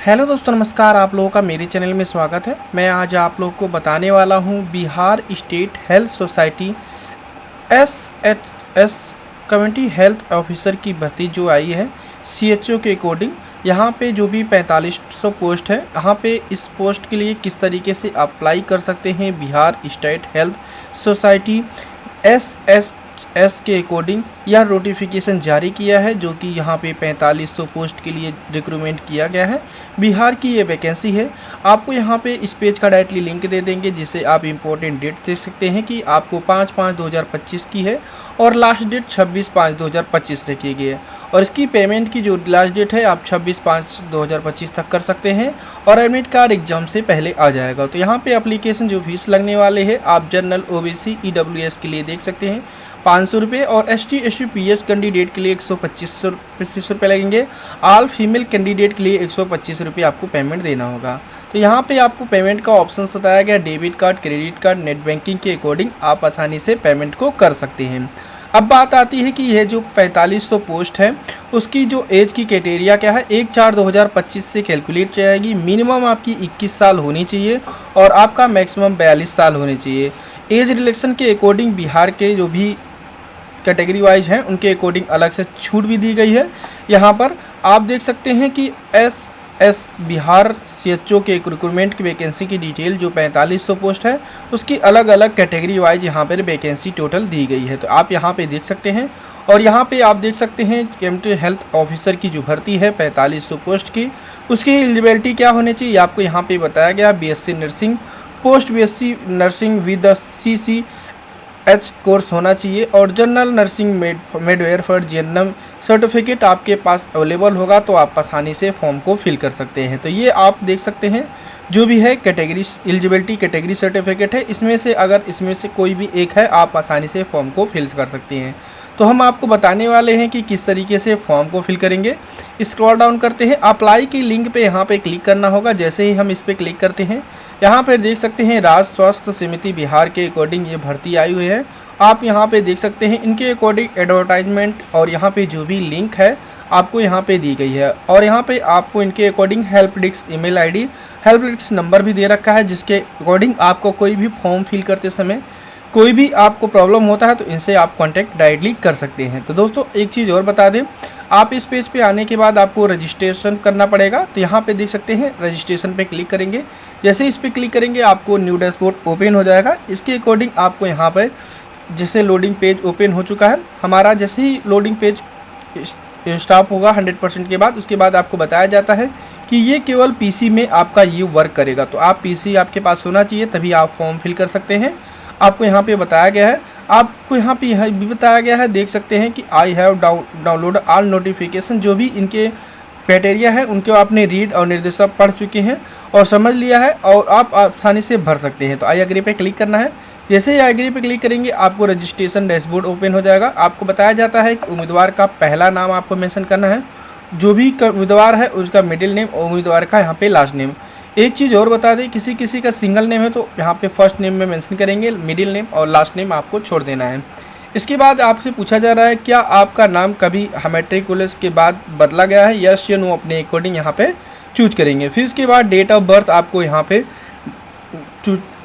Hello दोस्तों, नमस्कार। आप लोगों का मेरे चैनल में स्वागत है। मैं आज आप लोग को बताने वाला हूं Bihar state health society SHS community health officer की भर्ती जो आई है CHO के अकॉर्डिंग। यहाँ पे जो भी 4500 पोस्ट है, यहाँ पे इस पोस्ट के लिए किस तरीके से अप्लाई कर सकते हैं Bihar state health society SHS के अकॉर्डिंग यह नोटिफिकेशन जारी किया है, जो कि यहाँ पे 4500 पोस्ट के लिए रिक्रूटमेंट किया गया है। बिहार की ये वैकेंसी है। आपको यहाँ पे इस पेज का डायरेक्टली लिंक दे देंगे, जिससे आप इम्पोर्टेंट डेट देख सकते हैं कि आपको 5/5/2025 की है और लास्ट डेट 26/5/2025 रखी गई है। और इसकी पेमेंट की जो लास्ट डेट है आप 26/5/2025 तक कर सकते हैं और एडमिट कार्ड एग्जाम से पहले आ जाएगा। तो यहाँ पे एप्लीकेशन जो फीस लगने वाले हैं आप जनरल OBC EWS के लिए देख सकते हैं 500 रुपये और ST SC PH कैंडिडेट के लिए 125 रुपये लगेंगे। ऑल फीमेल कैंडिडेट के लिए 125 रुपये आपको पेमेंट देना होगा। तो यहाँ पे आपको पेमेंट का ऑप्शन बताया गया, debit card, credit card, net banking के अकॉर्डिंग आप आसानी से पेमेंट को कर सकते हैं। अब बात आती है कि यह जो 4500 पोस्ट है उसकी जो एज की क्राइटेरिया क्या है, 1/4/2025 से कैलकुलेट जाएगी। मिनिमम आपकी 21 साल होनी चाहिए और आपका मैक्सिमम 42 साल होने चाहिए। एज रिलेक्शन के अकॉर्डिंग बिहार के जो भी कैटेगरी वाइज हैं उनके अकॉर्डिंग अलग से छूट भी दी गई है। यहाँ पर आप देख सकते हैं कि SS बिहार CHO के रिक्रूटमेंट की वैकेंसी की डिटेल जो 4500 पोस्ट है उसकी अलग अलग कैटेगरी वाइज यहाँ पर वैकेंसी टोटल दी गई है। तो आप यहाँ पे देख सकते हैं और यहाँ पे आप देख सकते हैं कम्युनिटी हेल्थ ऑफिसर की जो भर्ती है 4500 पोस्ट की, उसकी एलिजिबिलिटी क्या होनी चाहिए आपको यहाँ पे बताया गया। BSc nursing, post BSc nursing with CCH course होना चाहिए और general nursing midwifery for GNM certificate आपके पास अवेलेबल होगा, तो आप आसानी से फॉर्म को फिल कर सकते हैं। तो ये आप देख सकते हैं जो भी है कैटेगरी एलिजिबिलिटी कैटेगरी सर्टिफिकेट है, इसमें से कोई भी एक है, आप आसानी से फॉर्म को फिल कर सकते हैं। तो हम आपको बताने वाले हैं कि किस तरीके से फॉर्म को फिल करेंगे। स्क्रॉल डाउन करते हैं, अप्लाई की लिंक पे यहाँ पे क्लिक करना होगा। जैसे ही हम इस पर क्लिक करते हैं यहाँ पे देख सकते हैं राज्य स्वास्थ्य समिति बिहार के अकॉर्डिंग ये भर्ती आई हुई है। आप यहाँ पे देख सकते हैं इनके अकॉर्डिंग एडवर्टाइजमेंट और यहाँ पे जो भी लिंक है आपको यहाँ पे दी गई है और यहाँ पे आपको इनके according help desk email ID, help desk number भी दे रखा है, जिसके अकॉर्डिंग आपको कोई भी फॉर्म फिल करते समय कोई भी आपको प्रॉब्लम होता है तो इनसे आप कांटेक्ट डायरेक्टली कर सकते हैं। तो दोस्तों एक चीज़ और बता दें, आप इस पेज पे आने के बाद आपको रजिस्ट्रेशन करना पड़ेगा। तो यहाँ पे देख सकते हैं रजिस्ट्रेशन पे क्लिक करेंगे। जैसे इस पे क्लिक करेंगे आपको न्यू डैशबोर्ड ओपन हो जाएगा। इसके अकॉर्डिंग आपको यहाँ पर जैसे लोडिंग पेज ओपन हो चुका है हमारा, जैसे ही लोडिंग पेज स्टॉप होगा 100% के बाद, उसके बाद आपको बताया जाता है कि ये केवल PC में आपका ये वर्क करेगा। तो आप PC आपके पास होना चाहिए तभी आप फॉर्म फिल कर सकते हैं। आपको यहाँ पे बताया गया है, आपको यहाँ पे यह भी बताया गया है, देख सकते हैं कि I have download all notification. जो भी इनके क्राइटेरिया है उनको आपने रीड और निर्देशक पढ़ चुके हैं और समझ लिया है और आप आसानी से भर सकते हैं। तो आई एग्री पे क्लिक करना है। जैसे ही आई एग्री पे क्लिक करेंगे आपको रजिस्ट्रेशन डैशबोर्ड ओपन हो जाएगा। आपको बताया जाता है कि उम्मीदवार का पहला नाम आपको मेंशन करना है, जो भी उम्मीदवार है उसका मिडिल नेम और उम्मीदवार का यहाँ पे लास्ट नेम। एक चीज़ और बता दें, किसी का सिंगल नेम है तो यहाँ पे फर्स्ट नेम में मेंशन करेंगे, मिडिल नेम और लास्ट नेम आपको छोड़ देना है। इसके बाद आपसे पूछा जा रहा है क्या आपका नाम कभी मैट्रिकुलेशन के बाद बदला गया है, यस या नो, अपने अकॉर्डिंग यहाँ पे चूज करेंगे। फिर इसके बाद डेट ऑफ बर्थ आपको यहाँ पे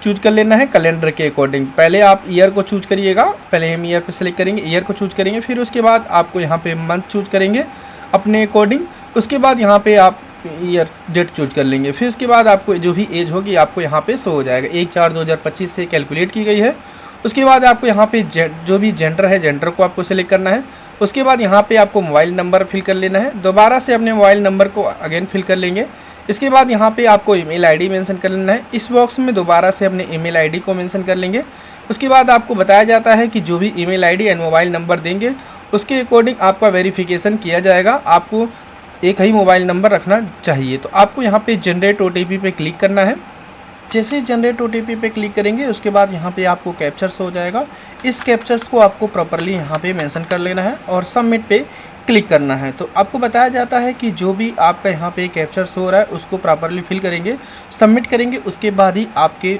चूज कर लेना है कैलेंडर के अकॉर्डिंग। पहले आप ईयर को चूज करिएगा, पहले हम ईयर पे सेलेक्ट करेंगे, ईयर को चूज करेंगे। फिर उसके बाद आपको यहाँ पे मंथ चूज करेंगे अपने अकॉर्डिंग। उसके बाद यहाँ पे आप ईयर डेट चूज कर लेंगे। फिर उसके बाद आपको जो भी एज होगी आपको यहाँ पे शो हो जाएगा। 1/4/2025 से कैलकुलेट की गई है। उसके बाद आपको यहाँ पे जो भी जेंडर है जेंडर को आपको सेलेक्ट करना है। उसके बाद यहाँ पे आपको मोबाइल नंबर फिल कर लेना है। दोबारा से अपने मोबाइल नंबर को अगेन फिल कर लेंगे। इसके बाद यहाँ पे आपको ईमेल ID मेंशन कर लेना है। इस बॉक्स में दोबारा से अपने ईमेल ID को मेंशन कर लेंगे। उसके बाद आपको बताया जाता है कि जो भी email ID and mobile number देंगे उसके अकॉर्डिंग आपका वेरिफिकेशन किया जाएगा। आपको एक ही मोबाइल नंबर रखना चाहिए। तो आपको यहाँ पे जनरेट OTP पे क्लिक करना है। जैसे ही जनरेट OTP पे क्लिक करेंगे उसके बाद यहाँ पे आपको कैप्चर्स हो जाएगा। इस कैप्चर्स को आपको प्रॉपरली यहाँ पे मेंशन कर लेना है और सबमिट पे क्लिक करना है। तो आपको बताया जाता है कि जो भी आपका यहाँ पे कैप्चर्स हो रहा है उसको प्रॉपरली फिल करेंगे, सबमिट करेंगे, उसके बाद ही आपके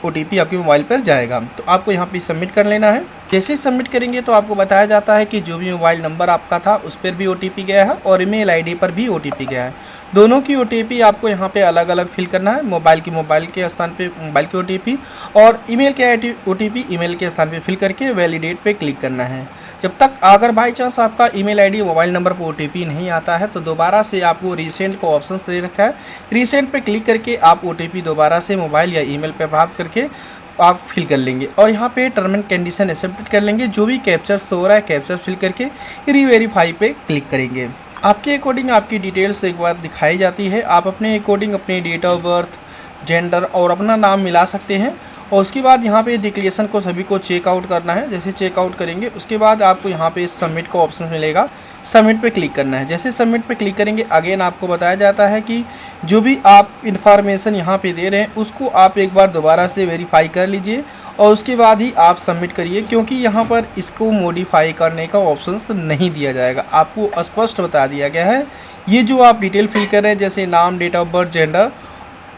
OTP आपके मोबाइल पर जाएगा। तो आपको यहाँ पे सबमिट कर लेना है। जैसे ही सबमिट करेंगे तो आपको बताया जाता है कि जो भी मोबाइल नंबर आपका था उस पर भी OTP गया है और ईमेल आईडी पर भी OTP गया है। दोनों की OTP आपको यहाँ पे अलग अलग फिल करना है। मोबाइल के स्थान पे मोबाइल की OTP और ईमेल के OTP ईमेल के स्थान पे फिल करके वैलिडेट पे क्लिक करना है। जब तक अगर बाई चांस आपका ईमेल आईडी मोबाइल नंबर पर OTP नहीं आता है तो दोबारा से आपको रीसेंड को ऑप्शन दे रखा है। रीसेंड पे क्लिक करके आप OTP दोबारा से मोबाइल या ईमेल पे प्राप्त करके आप फिल कर लेंगे और यहाँ पे टर्म एंड कंडीशन एक्सेप्ट कर लेंगे। जो भी कैप्चर शो हो रहा है कैप्चर फिल करके रीवेरीफाई पे क्लिक करेंगे। आपके अकॉर्डिंग आपकी डिटेल्स एक बार दिखाई जाती है। आप अपने अकॉर्डिंग अपने डेट ऑफ बर्थ, जेंडर और अपना नाम मिला सकते हैं और उसके बाद यहाँ पे डिक्लेरेशन को सभी को चेकआउट करना है। जैसे चेकआउट करेंगे उसके बाद आपको यहाँ पे सबमिट का ऑप्शन मिलेगा, सबमिट पे क्लिक करना है। जैसे सबमिट पे क्लिक करेंगे अगेन आपको बताया जाता है कि जो भी आप इन्फॉर्मेशन यहाँ पे दे रहे हैं उसको आप एक बार दोबारा से वेरीफाई कर लीजिए और उसके बाद ही आप सबमिट करिए, क्योंकि यहाँ पर इसको मॉडिफाई करने का ऑप्शन नहीं दिया जाएगा। आपको स्पष्ट बता दिया गया है ये जो आप डिटेल फिल कर रहे हैं जैसे नाम, date of birth, gender,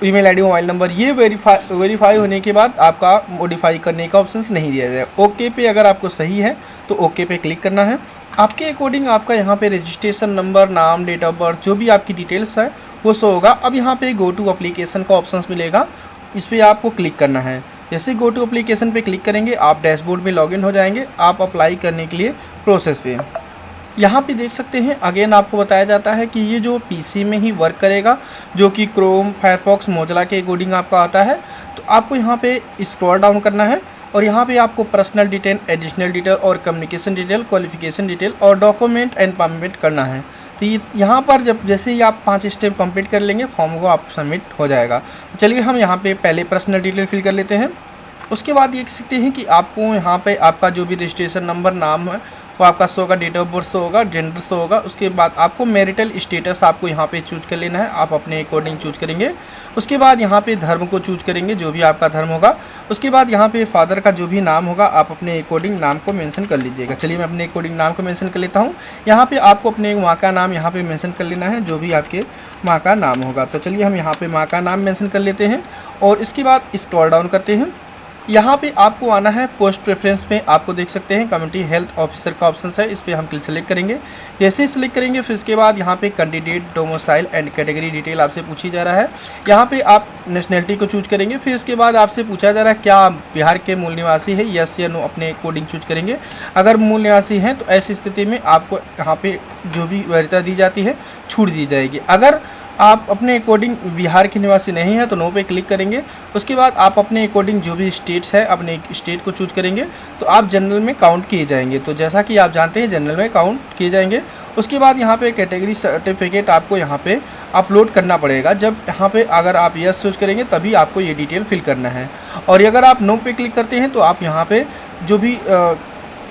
email ID, mobile number, ये वेरीफाई होने के बाद आपका मॉडिफाई करने का ऑप्शन नहीं दिया जाएगा। ओके पे अगर आपको सही है तो ओके पे क्लिक करना है। आपके अकॉर्डिंग आपका यहाँ पे रजिस्ट्रेशन नंबर, नाम, डेट ऑफ बर्थ जो भी आपकी डिटेल्स है वो शो होगा। अब यहाँ पे गो टू एप्लीकेशन का ऑप्शन मिलेगा, इस पर आपको क्लिक करना है। जैसे गो टू एप्लीकेशन पे क्लिक करेंगे आप डैशबोर्ड में लॉगिन हो जाएंगे। आप अप्लाई करने के लिए प्रोसेस पे यहाँ पे देख सकते हैं अगेन आपको बताया जाता है कि ये जो पीसी में ही वर्क करेगा, जो कि क्रोम, फायरफॉक्स, मोजिला के अकॉर्डिंग आपका आता है। तो आपको यहाँ पे स्क्रॉल डाउन करना है और यहाँ पे आपको पर्सनल डिटेल, एडिशनल डिटेल और कम्युनिकेशन डिटेल, क्वालिफिकेशन डिटेल और डॉक्यूमेंट एंड परमिट करना है। तो यहाँ पर जब जैसे ही आप 5 स्टेप कंप्लीट कर लेंगे फॉर्म को आप सबमिट हो जाएगा। तो चलिए हम यहाँ पे पहले पर्सनल डिटेल फिल कर लेते हैं। उसके बाद देख सकते हैं कि आपको यहाँ पे आपका जो भी रजिस्ट्रेशन नंबर, नाम है वो आपका शो होगा, डेट ऑफ बर्थ शो होगा, जेंडर शो होगा। उसके बाद आपको मैरिटल स्टेटस आपको यहाँ पे चूज कर लेना है, आप अपने अकॉर्डिंग चूज करेंगे। उसके बाद यहाँ पे धर्म को चूज करेंगे, जो भी आपका धर्म होगा। उसके बाद यहाँ पे फादर का जो भी नाम होगा आप अपने अकॉर्डिंग नाम को मेंशन कर लीजिएगा। चलिए मैं अपने अकॉर्डिंग नाम को मेंशन कर लेता हूँ। यहाँ पे आपको अपने माँ का नाम यहाँ पे मेंशन कर लेना है, जो भी आपके माँ का नाम होगा। तो चलिए हम यहाँ पे माँ का नाम मेंशन कर लेते हैं और इसके बाद स्क्रॉल डाउन करते हैं। यहाँ पे आपको आना है पोस्ट प्रेफरेंस में, आपको देख सकते हैं कम्युनिटी हेल्थ ऑफिसर का ऑप्शन है, इस पर हम सेलेक्ट करेंगे। जैसे ही सिलेक्ट करेंगे फिर इसके बाद यहाँ पे candidate, domicile and category detail आपसे पूछी जा रहा है। यहाँ पे आप नेशनलिटी को चूज करेंगे। फिर इसके बाद आपसे पूछा जा रहा है क्या आप बिहार के मूल निवासी है, यस या नो अपने अकॉर्डिंग चूज करेंगे। अगर मूल निवासी हैं तो ऐसी स्थिति में आपको यहाँ पे जो भी वरीयता दी जाती है छूट दी जाएगी। अगर आप अपने अकॉर्डिंग बिहार के निवासी नहीं है तो नो पे क्लिक करेंगे। उसके बाद आप अपने अकॉर्डिंग जो भी स्टेट्स है अपने स्टेट को चूज करेंगे तो आप जनरल में काउंट किए जाएंगे। तो जैसा कि आप जानते हैं जनरल में काउंट किए जाएंगे। उसके बाद यहाँ पे कैटेगरी सर्टिफिकेट आपको यहाँ पे अपलोड करना पड़ेगा। जब यहाँ पे अगर आप यस चूज करेंगे तभी आपको ये डिटेल फिल करना है। और अगर आप नो पे क्लिक करते हैं तो आप यहाँ पे जो भी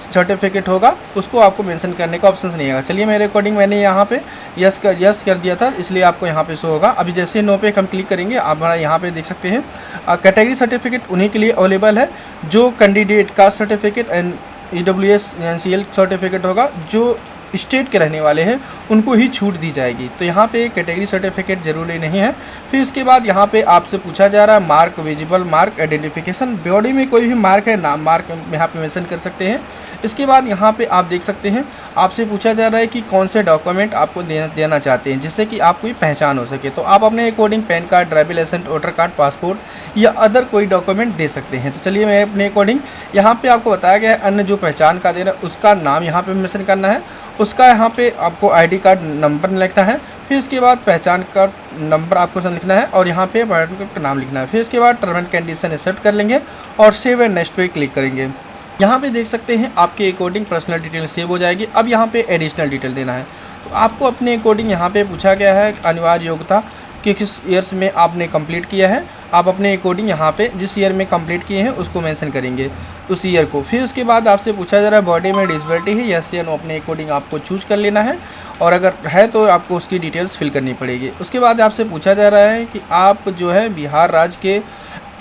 सर्टिफिकेट होगा उसको आपको मेंशन करने का ऑप्शन नहीं आएगा। चलिए मेरे अकॉर्डिंग मैंने यहाँ पे यस कर दिया था, इसलिए आपको यहाँ पे शो होगा। अभी जैसे नो पे हम क्लिक करेंगे आप हमारा यहाँ पे देख सकते हैं कैटेगरी सर्टिफिकेट उन्हीं के लिए अवेलेबल है जो candidate caste certificate and EWS NCL certificate होगा, जो स्टेट के रहने वाले हैं उनको ही छूट दी जाएगी। तो यहाँ पे कैटेगरी सर्टिफिकेट जरूरी नहीं है। फिर इसके बाद यहाँ पे आपसे पूछा जा रहा है mark, visible mark, identification, body में कोई भी मार्क है, नाम मार्क यहाँ पे मेंशन कर सकते हैं। इसके बाद यहाँ पे आप देख सकते हैं आपसे पूछा जा रहा है कि कौन से डॉक्यूमेंट आपको देना चाहते हैं जिससे कि आपकी पहचान हो सके। तो आप अपने according pan card, driving licence, voter card, passport या अदर कोई डॉक्यूमेंट दे सकते हैं। तो चलिए मैं अपने अकॉर्डिंग यहाँ पे आपको बताया गया है अन्य जो पहचान का देना उसका नाम यहाँ पे मेंशन करना है, उसका यहाँ पे आपको ID कार्ड नंबर लिखना है। फिर इसके बाद पहचान का नंबर आपको लिखना है और यहाँ पे का नाम लिखना है। फिर इसके बाद टर्म एंड कंडीशन एक्सेप्ट कर लेंगे और सेव एंड नेक्स्ट पे क्लिक करेंगे। यहाँ पे देख सकते हैं आपके अकॉर्डिंग पर्सनल डिटेल सेव हो जाएगी। अब यहाँ पे एडिशनल डिटेल देना है। तो आपको अपने अकॉर्डिंग यहाँ पे पूछा गया है अनिवार्य योग्यता कि किस ईयर्स में आपने कंप्लीट किया है। आप अपने अकॉर्डिंग यहाँ पे जिस ईयर में कंप्लीट किए हैं उसको मेंशन करेंगे, उस ईयर को। फिर उसके बाद आपसे पूछा जा रहा है बॉडी में डिसेबिलिटी है, यस या नो अपने अकॉर्डिंग आपको चूज कर लेना है और अगर है तो आपको उसकी डिटेल्स फिल करनी पड़ेगी। उसके बाद आपसे पूछा जा रहा है कि आप जो है बिहार राज्य के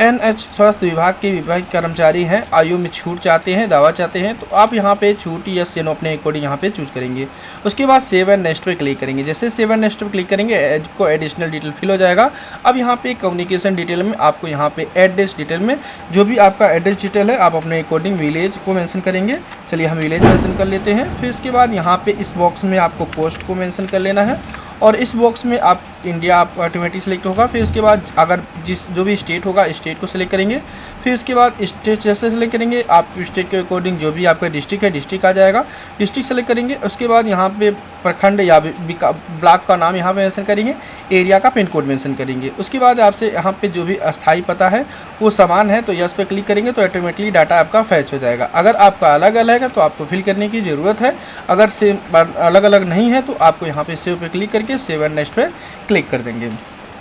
एनएच स्वास्थ्य विभाग के विभाग कर्मचारी हैं, आयु में छूट चाहते हैं, दावा चाहते हैं, तो आप यहाँ पे छूट यस या नो अपने अकॉर्डिंग यहाँ पे चूज करेंगे। उसके बाद सेव एंड नेक्स्ट पे क्लिक करेंगे। जैसे सेव एंड नेक्स्ट पे क्लिक करेंगे को एडिशनल डिटेल फिल हो जाएगा। अब यहाँ पे कम्युनिकेशन डिटेल में आपको यहाँ पे एड्रेस डिटेल में जो भी आपका एड्रेस डिटेल है आप अपने अकॉर्डिंग विलेज को मेंशन करेंगे। चलिए हम विलेज मेंशन कर लेते हैं। फिर इसके बाद यहाँ पे इस बॉक्स में आपको पोस्ट को मेंशन कर लेना है और इस बॉक्स में आप इंडिया आप ऑटोमेटिक सेलेक्ट होगा। फिर उसके बाद अगर जो भी स्टेट होगा स्टेट को सिलेक्ट करेंगे। फिर उसके बाद स्टेट जैसे सेलेक्ट करेंगे आप स्टेट के अकॉर्डिंग जो भी आपका डिस्ट्रिक्ट है डिस्ट्रिक्ट आ जाएगा, डिस्ट्रिक्ट सेलेक्ट करेंगे। उसके बाद यहाँ पे प्रखंड या ब्लॉक का नाम यहाँ पे मेंशन करेंगे, एरिया का पिन कोड मेंशन करेंगे। उसके बाद आपसे यहाँ पे जो भी अस्थायी पता है वो समान है तो यस पे क्लिक करेंगे तो ऑटोमेटिकली डाटा आपका फैच हो जाएगा। अगर आपका अलग अलग है तो आपको फिल करने की ज़रूरत है, अगर सेम अलग अलग नहीं है तो आपको यहाँ पे सेव पे क्लिक करके सेव एंड नेक्स्ट पे क्लिक कर देंगे।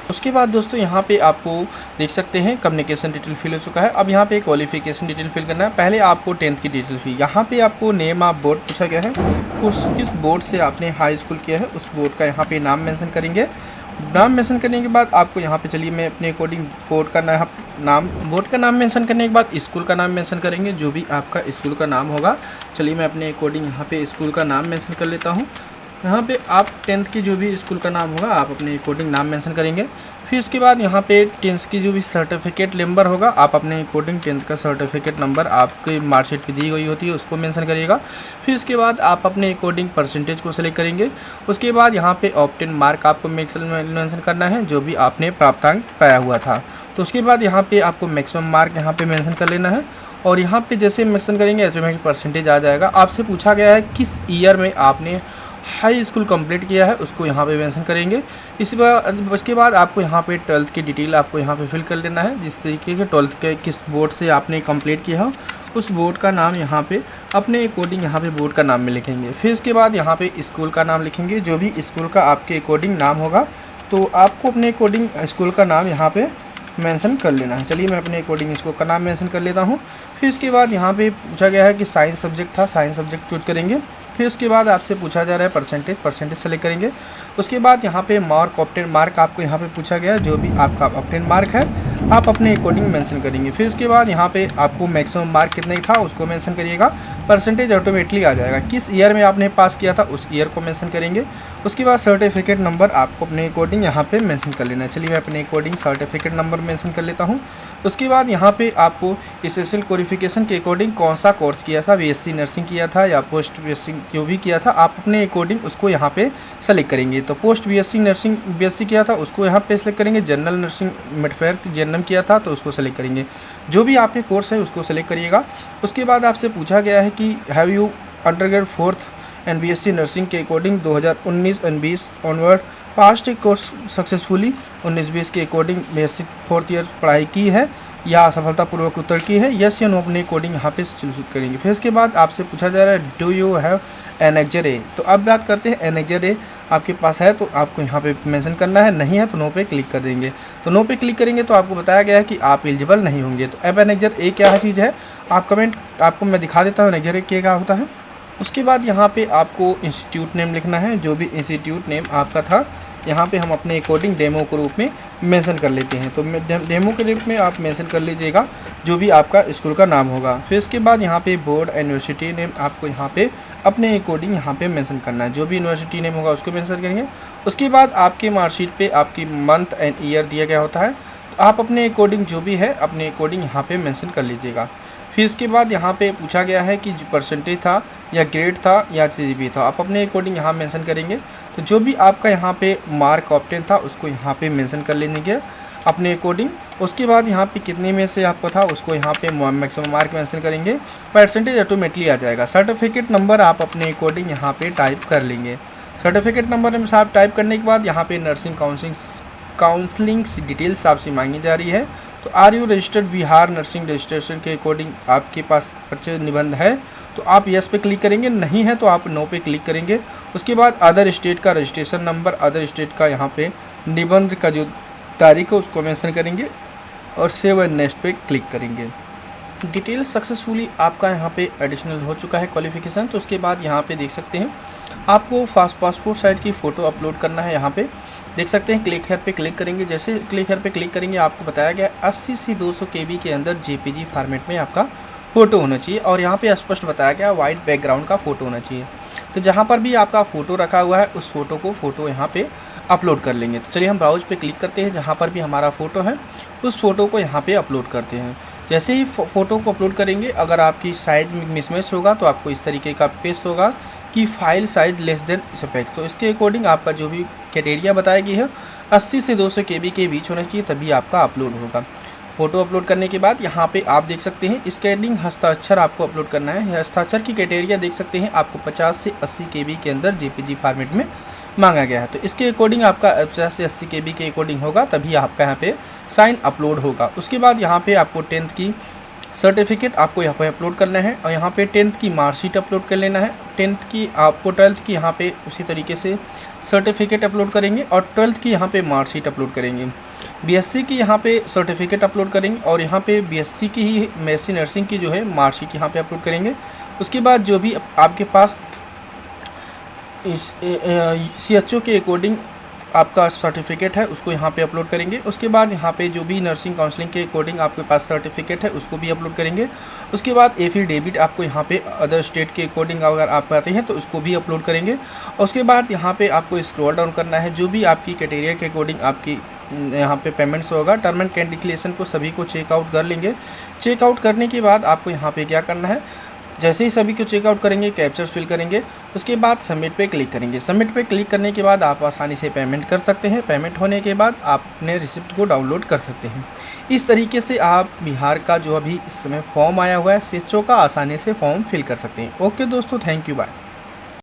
उसके बाद दोस्तों यहाँ पे आपको देख सकते हैं कम्युनिकेशन डिटेल फिल हो चुका है। अब यहाँ पे क्वालिफिकेशन डिटेल फिल करना है। पहले आपको 10th की डिटेल फिल, यहाँ पे आपको नेम ऑफ बोर्ड पूछा गया है, किस बोर्ड से आपने हाई स्कूल किया है उस बोर्ड का यहाँ पे नाम मेंशन करेंगे। नाम मेंशन करने के बाद आपको यहाँ पे चलिए मैं अपने अकॉर्डिंग बोर्ड का नाम मेंशन करने के बाद स्कूल का नाम मेंशन करेंगे, जो भी आपका स्कूल का नाम होगा। चलिए मैं अपने अकॉर्डिंग यहाँ पे स्कूल का नाम मेंशन कर लेता हूँ। यहाँ पे आप 10th की जो भी स्कूल का नाम होगा आप अपने अकॉर्डिंग नाम मेंशन करेंगे। फिर इसके बाद यहाँ पे 10th की जो भी सर्टिफिकेट नंबर होगा आप अपने अकॉर्डिंग 10th का सर्टिफिकेट नंबर आपके मार्कशीट पे दी गई होती है उसको मेंशन करिएगा। फिर इसके बाद आप अपने अकॉर्डिंग परसेंटेज को सिलेक्ट करेंगे। उसके बाद यहाँ पे ऑप्टेन मार्क आपको मेंशन करना है जो भी आपने प्राप्तांक पाया हुआ था। तो उसके बाद यहाँ पे आपको मैक्सिमम मार्क यहाँ पे मेंशन कर लेना है और यहाँ पे जैसे मेंशन करेंगे ऑटोमेटिक परसेंटेज आ जाएगा। आपसे पूछा गया है किस ईयर में आपने हाई स्कूल कंप्लीट किया है उसको यहाँ पे मेंशन करेंगे। उसके बाद आपको यहाँ पे 12th की डिटेल आपको यहाँ पे फिल कर लेना है, जिस तरीके के 12th के किस बोर्ड से आपने कंप्लीट किया हो उस बोर्ड का नाम यहाँ पे अपने अकॉर्डिंग यहाँ पे बोर्ड का नाम में लिखेंगे। फिर इसके बाद यहाँ पे स्कूल का नाम लिखेंगे, जो भी स्कूल का आपके अकॉर्डिंग नाम होगा तो आपको अपने अकॉर्डिंग स्कूल का नाम यहाँ पे मेंशन कर लेना है। चलिए मैं अपने अकॉर्डिंग इसको का नाम मेंशन कर लेता हूँ। फिर इसके बाद यहाँ पे पूछा गया है कि साइंस सब्जेक्ट था, साइंस सब्जेक्ट चूज करेंगे। फिर उसके बाद आपसे पूछा जा रहा है परसेंटेज सेलेक्ट करेंगे। उसके बाद यहाँ पे ऑप्टेन मार्क आपको यहाँ पे पूछा गया है, जो भी आपका ऑप्टेन मार्क है आप अपने अकॉर्डिंग मेंशन करेंगे। फिर उसके बाद यहाँ पे आपको मैक्सिमम मार्क कितना ही था उसको मेंशन करिएगा, परसेंटेज ऑटोमेटिकली आ जाएगा। किस ईयर में आपने पास किया था उस ईयर को मेंशन करेंगे। उसके बाद सर्टिफिकेट नंबर आपको अपने अकॉर्डिंग यहाँ पे मेंशन कर लेना है। चलिए मैं अपने अकॉर्डिंग सर्टिफिकेट नंबर मेंशन कर लेता हूँ। उसके बाद यहाँ पे आपको स्पेशल क्वालिफिकेशन के अकॉर्डिंग कौन सा कोर्स किया था, बीएससी नर्सिंग किया था या पोस्ट बीएससी जो भी किया था आप अपने अकॉर्डिंग उसको यहाँ पे सेलेक्ट करेंगे। तो पोस्ट बीएससी नर्सिंग बीएससी किया था उसको यहाँ पे सेलेक्ट करेंगे। जनरल नर्सिंग मेडफेयर जनरल किया था तो उसको सेलेक्ट करेंगे। जो भी आपके कोर्स है उसको सेलेक्ट करिएगा। उसके बाद आपसे पूछा गया है कि have you undergrad 4th and BSc nursing के according 2019 and 20 onward past course successfully 19-20 के अकॉर्डिंग बेसिक 4th ईयर पढ़ाई की है या सफलतापूर्वक उत्तर की है, यस या नो अपने अकॉर्डिंग यहाँ पे चूज करेंगे। फिर इसके बाद आपसे पूछा जा रहा है डू यू हैव एनेक्जर ए, तो अब बात करते हैं एनेक्जर ए आपके पास है तो आपको यहाँ पे मेंशन करना है, नहीं है तो नो पे क्लिक कर देंगे। तो नो पे क्लिक करेंगे तो आपको बताया गया है कि आप एलिजिबल नहीं होंगे। तो अब एनेक्जर ए क्या चीज़ है आपको मैं दिखा देता हूँ एनेक्जर ए क्या होता है। उसके बाद यहाँ पे आपको इंस्टीट्यूट नेम लिखना है, जो भी इंस्टीट्यूट नेम आपका था यहाँ पे हम अपने अकॉर्डिंग डेमो के रूप में मेंशन कर लेते हैं। तो डेमो के रूप में आप मेंशन कर लीजिएगा जो भी आपका स्कूल का नाम होगा। फिर इसके बाद यहाँ पे बोर्ड यूनिवर्सिटी नेम आपको यहाँ पे अपने अकॉर्डिंग यहाँ पे मेंशन करना है, जो भी यूनिवर्सिटी नेम होगा उसको मेंशन करेंगे। उसके बाद आपके मार्कशीट पे आपकी मंथ एंड ईयर दिया गया होता है, तो आप अपने अकॉर्डिंग जो भी है अपने अकॉर्डिंग यहाँ पे मेंशन कर लीजिएगा। फिर इसके बाद यहाँ पे पूछा गया है कि परसेंटेज था या ग्रेड था या CGPA था, आप अपने अकॉर्डिंग यहाँ मेंशन करेंगे। तो जो भी आपका यहाँ पे मार्क ऑप्टेन था उसको यहाँ पे मेंशन कर लेंगे अपने अकॉर्डिंग। उसके बाद यहाँ पे कितने में से आपको था उसको यहाँ पे मैक्सिमम मार्क मेंशन करेंगे, परसेंटेज ऑटोमेटिकली आ जाएगा। सर्टिफिकेट नंबर आप अपने अकॉर्डिंग यहाँ पे टाइप कर लेंगे। सर्टिफिकेट नंबर में आप टाइप करने के बाद यहाँ पे नर्सिंग काउंसलिंग डिटेल्स आपसे मांगी जा रही है। तो are you registered Bihar nursing registration के अकॉर्डिंग आपके पास परिचय निबंध है तो आप यस पे क्लिक करेंगे, नहीं है तो आप नो पे क्लिक करेंगे। उसके बाद अदर स्टेट का रजिस्ट्रेशन नंबर, अदर स्टेट का यहाँ पे निबंध का जो तारीख है उसको मेंशन करेंगे और सेव एंड नेक्स्ट पे क्लिक करेंगे। डिटेल सक्सेसफुली आपका यहाँ पे एडिशनल हो चुका है क्वालिफिकेशन। तो उसके बाद यहाँ पे देख सकते हैं आपको पासपोर्ट साइज की फ़ोटो अपलोड करना है। यहाँ पे देख सकते हैं क्लिक हेयर पे क्लिक करेंगे, जैसे क्लिक हेयर पे क्लिक करेंगे आपको बताया गया 80 से 200 KB के अंदर JPG फॉर्मेट में आपका फ़ोटो होना चाहिए। और यहाँ पे स्पष्ट बताया गया वाइट बैकग्राउंड का फ़ोटो होना चाहिए। तो जहाँ पर भी आपका फ़ोटो रखा हुआ है उस फ़ोटो यहाँ पे अपलोड कर लेंगे। तो चलिए हम ब्राउज पे क्लिक करते हैं, जहाँ पर भी हमारा फ़ोटो है उस फ़ोटो को यहाँ पे अपलोड करते हैं। जैसे ही फ़ोटो को अपलोड करेंगे, अगर आपकी साइज़ मिसमैच होगा तो आपको इस तरीके का पेश होगा कि file size less than specs. तो इसके अकॉर्डिंग आपका जो भी क्राइटेरिया बताया गया है 80 से 200 KB के बीच होना चाहिए, तभी आपका अपलोड होगा। फ़ोटो अपलोड करने के बाद यहाँ पे आप देख सकते हैं स्कैनिंग हस्ताक्षर आपको अपलोड करना है। हस्ताक्षर की क्राइटेरिया देख सकते हैं आपको 50 से 80 KB के अंदर JPG फॉर्मेट में मांगा गया है। तो इसके अकॉर्डिंग आपका 50 से 80 KB के अकॉर्डिंग होगा, तभी आपका यहाँ पे साइन अपलोड होगा। उसके बाद यहाँ पे आपको 10th की सर्टिफिकेट आपको यहाँ पे अपलोड करना है और यहाँ पे 10th की मार्कशीट अपलोड कर लेना है। 10th की आपको 12th की यहाँ पे उसी तरीके से सर्टिफिकेट अपलोड करेंगे और 12th की यहाँ पे मार्कशीट अपलोड करेंगे। BSc की यहाँ पे सर्टिफिकेट अपलोड करेंगे और यहाँ पे BSc की ही BSc नर्सिंग की जो है मार्कशीट यहाँ पे अपलोड करेंगे। उसके बाद जो भी आपके पास इस CHO के अकॉर्डिंग आपका सर्टिफिकेट है उसको यहाँ पे अपलोड करेंगे। उसके बाद यहाँ पे जो भी नर्सिंग काउंसलिंग के अकॉर्डिंग आपके पास सर्टिफिकेट है उसको भी अपलोड करेंगे। उसके बाद एफिडेविट आपको यहाँ पे अदर स्टेट के अकॉर्डिंग अगर आप आते हैं तो उसको भी अपलोड करेंगे। उसके बाद यहाँ पे आपको स्क्रॉल डाउन करना है, जो भी आपकी क्राइटेरिया के अकॉर्डिंग आपकी यहाँ पे पेमेंट्स होगा, टर्म एंड कंडीशन को सभी को चेकआउट कर लेंगे। चेकआउट करने के बाद आपको यहाँ पे क्या करना है, जैसे ही सभी को चेकआउट करेंगे कैप्चर्स फिल करेंगे, उसके बाद सबमिट पे क्लिक करेंगे। सबमिट पे क्लिक करने के बाद आप आसानी से पेमेंट कर सकते हैं। पेमेंट होने के बाद आप अपने रिसिप्ट को डाउनलोड कर सकते हैं। इस तरीके से आप बिहार का जो अभी इस समय फॉर्म आया हुआ है CHO का, आसानी से फॉर्म फिल कर सकते हैं। ओके दोस्तों, थैंक यू, बाय।